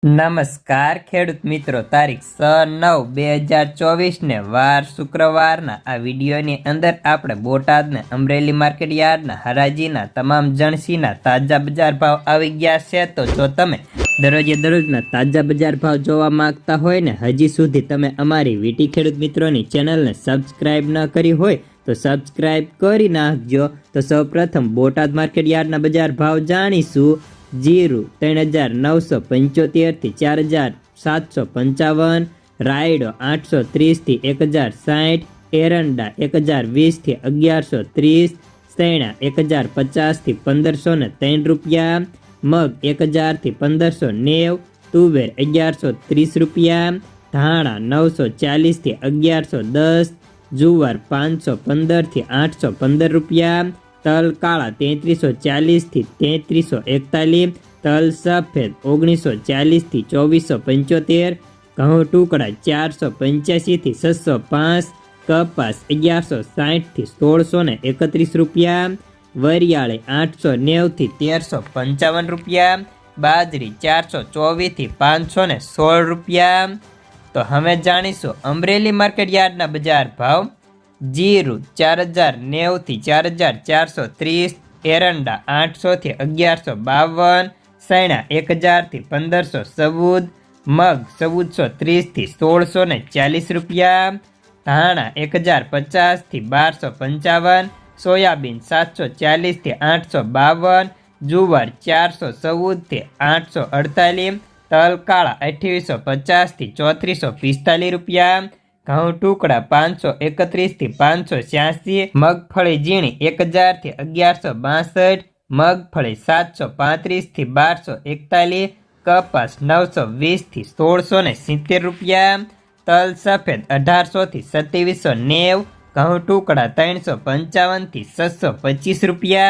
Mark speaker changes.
Speaker 1: નમસ્કાર ખેડૂત મિત્રો, તારીખ 6/9/2024 ને વાર શુક્રવારના આ વિડીયોની અંદર આપણે બોટાદને અમરેલી માર્કેટ યાર્ડના હરાજીના તમામ જણસીના તાજા બજાર ભાવ આવી ગયા છે। તો જો તમે દરરોજે દરરોજના તાજા બજાર ભાવ જોવા માંગતા હોય ને હજી સુધી તમે અમારી વીટી ખેડૂત મિત્રોની ચેનલને સબસ્ક્રાઇબ ન કરી હોય તો સબસ્ક્રાઇબ કરી નાખજો। તો સૌપ્રથમ બોટાદ માર્કેટ યાર્ડના બજાર ભાવ જાણીશું। जीरु 3975 થી 4755, रायडो 830 થી 1060, एरंडा 1020 થી 1130, सैणा 1050 થી 1503 रुपया, मग 1000 થી 1590, तुवेर 1130 रुपया, धाणा 940 થી 1110, जुवार 515 થી 815 रुपया, तल काला 3340 થી 3341, तल सफेद 1940 થી 2475, घऊं टुकड़ा 485 થી 605, कपास 1160 થી 1631 रुपया, वरियाळे 890 થી 1355 रुपया, बाजरी 424 થી 516 रुपया। तो हमें जाणीशुं अमरेली मार्केट यार्डना बजार भाव। जीरु 4090 થી 4430, एरंडा 800 થી 1152, सैणा 1000 થી 1514, मग 1430 થી 1640 रुपया, धाणा 1050 થી 1255, सोयाबीन 740 થી 852, जुवार 414 થી 848, तल काळा 2850 થી 3445 रुपया, घऊं टुकड़ा 531 થી 586, मगफળી ઝીણી 1000 થી 1162, मगफળી 735 થી 1241, कपास 920 થી 1670 रुपया, तल सफेद 1800 થી 2790, घऊं टुकड़ा 355 થી 625 रुपया।